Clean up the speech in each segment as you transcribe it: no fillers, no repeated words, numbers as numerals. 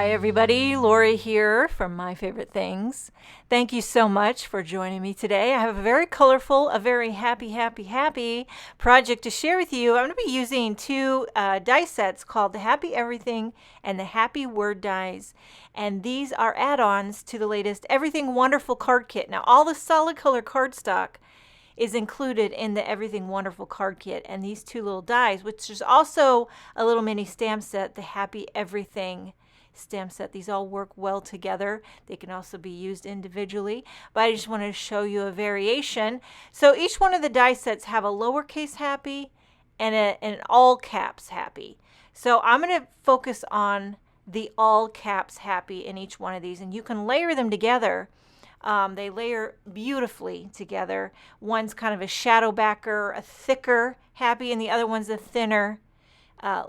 Hi everybody, Lori here from My Favorite Things. Thank you so much for joining me today. I have a very colorful, a very happy project to share with you. I'm going to be using two die sets called the Happy Everything and the Happy Word dies. And these are add-ons to the latest Everything Wonderful card kit. Now all the solid color cardstock is included in the Everything Wonderful card kit, and these two little dies, which is also a little mini stamp set, the Happy Everything stamp set. These all work well together. They can also be used individually, but I just wanted to show you a variation. So each one of the die sets have a lowercase happy and an all caps happy. So I'm going to focus on the all caps happy in each one of these, and you can layer them together. They layer beautifully together. One's kind of a shadow backer, a thicker happy, and the other one's a thinner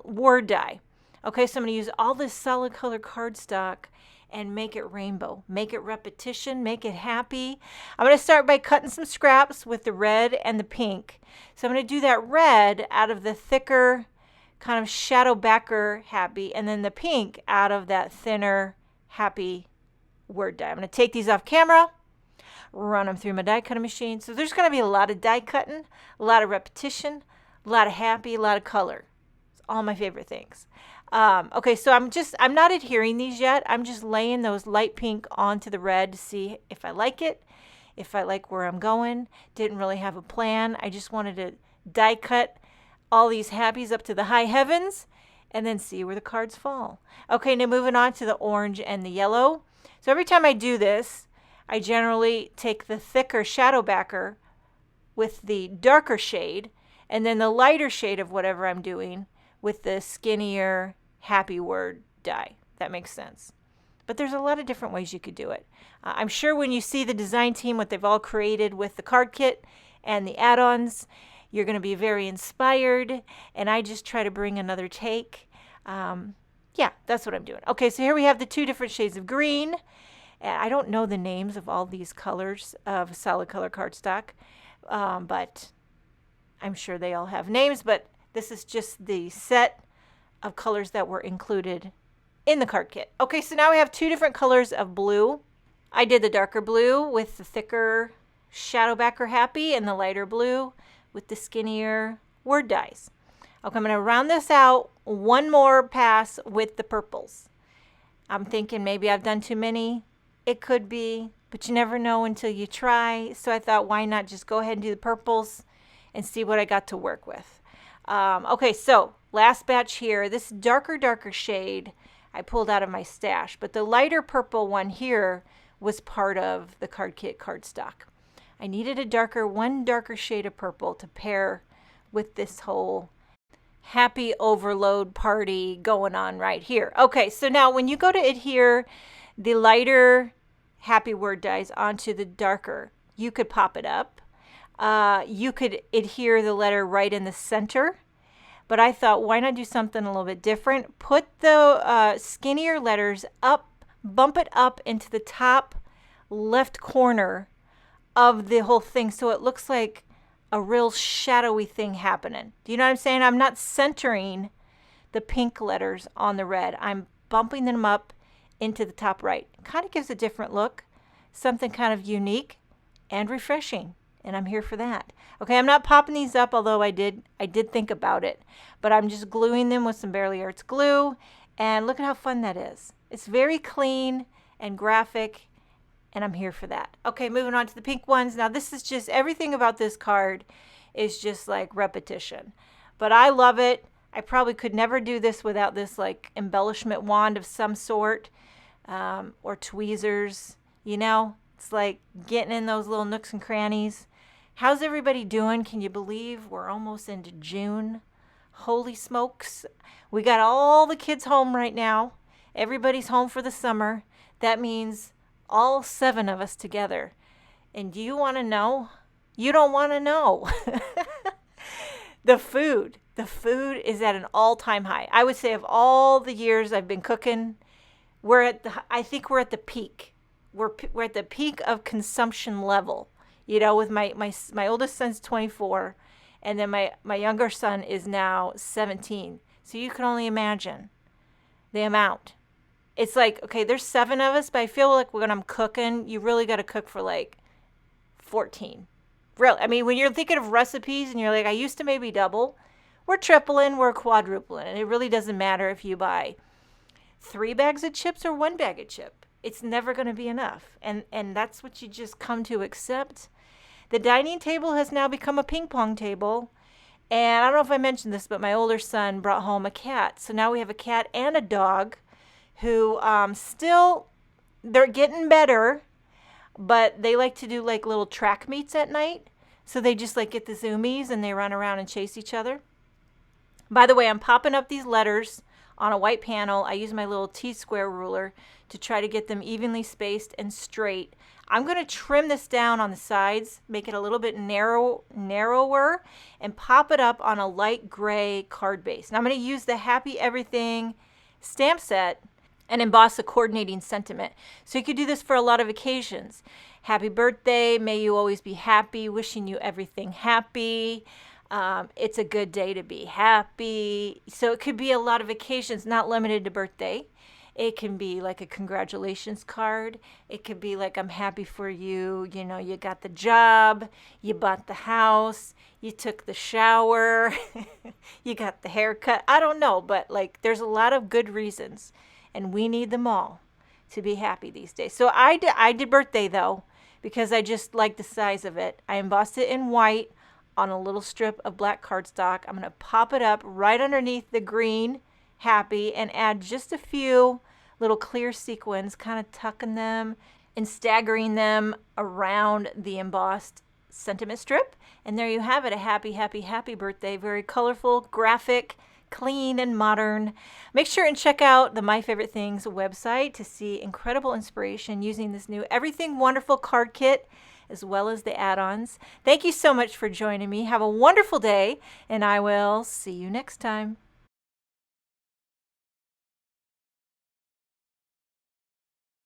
word die. Okay, so I'm going to use all this solid color cardstock and make it rainbow. Make it repetition, make it happy. I'm going to start by cutting some scraps with the red and the pink. So I'm going to do that red out of the thicker kind of shadow backer happy, and then the pink out of that thinner happy word die. I'm going to take these off camera, run them through my die cutting machine. So there's going to be a lot of die cutting, a lot of repetition, a lot of happy, a lot of color. It's all my favorite things. Okay, so I'm not adhering these yet. I'm just laying those light pink onto the red to see if I like it, if I like where I'm going. Didn't really have a plan. I just wanted to die cut all these happies up to the high heavens and then see where the cards fall. Okay, now moving on to the orange and the yellow. So every time I do this, I generally take the thicker shadow backer with the darker shade, and then the lighter shade of whatever I'm doing with the skinnier happy word die. That makes sense. But there's a lot of different ways you could do it. I'm sure when you see the design team, what they've all created with the card kit and the add-ons, you're going to be very inspired, and I just try to bring another take. Yeah, that's what I'm doing. Okay, so here we have the two different shades of green. I don't know the names of all these colors of solid color cardstock, but I'm sure they all have names, but this is just the set of colors that were included in the card kit. Okay, so now we have two different colors of blue. I did the darker blue with the thicker shadow backer happy and the lighter blue with the skinnier word dies. Okay, I'm going to round this out one more pass with the purples. I'm thinking maybe I've done too many. It could be, but you never know until you try. So I thought, why not just go ahead and do the purples and see what I got to work with. Okay, so last batch here. This darker shade I pulled out of my stash, but the lighter purple one here was part of the card kit cardstock. I needed one darker shade of purple to pair with this whole happy overload party going on right here. Okay, so now when you go to adhere the lighter happy word dies onto the darker, you could pop it up. You could adhere the letter right in the center, but I thought, why not do something a little bit different? Put the skinnier letters up, bump it up into the top left corner of the whole thing so it looks like a real shadowy thing happening. Do you know what I'm saying? I'm not centering the pink letters on the red. I'm bumping them up into the top right. It kind of gives a different look, something kind of unique and refreshing, and I'm here for that. Okay, I'm not popping these up, although I did think about it, but I'm just gluing them with some Bearly Arts glue, and look at how fun that is. It's very clean and graphic, and I'm here for that. Okay, moving on to the pink ones. Now this is just, everything about this card is just like repetition, but I love it. I probably could never do this without this like embellishment wand of some sort, or tweezers, you know. It's like getting in those little nooks and crannies. How's everybody doing? Can you believe we're almost into June? Holy smokes. We got all the kids home right now. Everybody's home for the summer. That means all 7 of us together. And do you want to know? You don't want to know. The food is at an all-time high. I would say of all the years I've been cooking, I think we're at the peak. We're at the peak of consumption level. You know, with my oldest son's 24, and then my younger son is now 17. So you can only imagine the amount It's like, okay, there's 7 of us, but I feel like when I'm cooking, you really got to cook for like 14. Really, I mean, when you're thinking of recipes and you're like, I used to maybe double, we're tripling, we're quadrupling, and it really doesn't matter if you buy 3 bags of chips or 1 bag of chip. It's never going to be enough, and that's what you just come to accept. The dining table has now become a ping pong table, and I don't know if I mentioned this, but my older son brought home a cat, so now we have a cat and a dog who still, they're getting better, but they like to do like little track meets at night. So they just like get the zoomies and they run around and chase each other. By the way, I'm popping up these letters on a white panel. I use my little T-square ruler to try to get them evenly spaced and straight. I'm going to trim this down on the sides, make it a little bit narrower, and pop it up on a light gray card base. Now I'm going to use the Happy Everything stamp set and emboss a coordinating sentiment. So you could do this for a lot of occasions. Happy birthday, may you always be happy, wishing you everything happy. It's a good day to be happy. So it could be a lot of occasions, not limited to birthday. It can be like a congratulations card. It could be like, I'm happy for you. You know, you got the job, you bought the house, you took the shower, you got the haircut. I don't know, but like there's a lot of good reasons, and we need them all to be happy these days. So I did birthday though, because I just like the size of it. I embossed it in white on a little strip of black cardstock. I'm going to pop it up right underneath the green happy and add just a few little clear sequins, kind of tucking them and staggering them around the embossed sentiment strip. And there you have it, a happy, happy, happy birthday. Very colorful, graphic, clean, and modern. Make sure and check out the My Favorite Things website to see incredible inspiration using this new Everything Wonderful card kit, as well as the add-ons. Thank you so much for joining me. Have a wonderful day, and I will see you next time.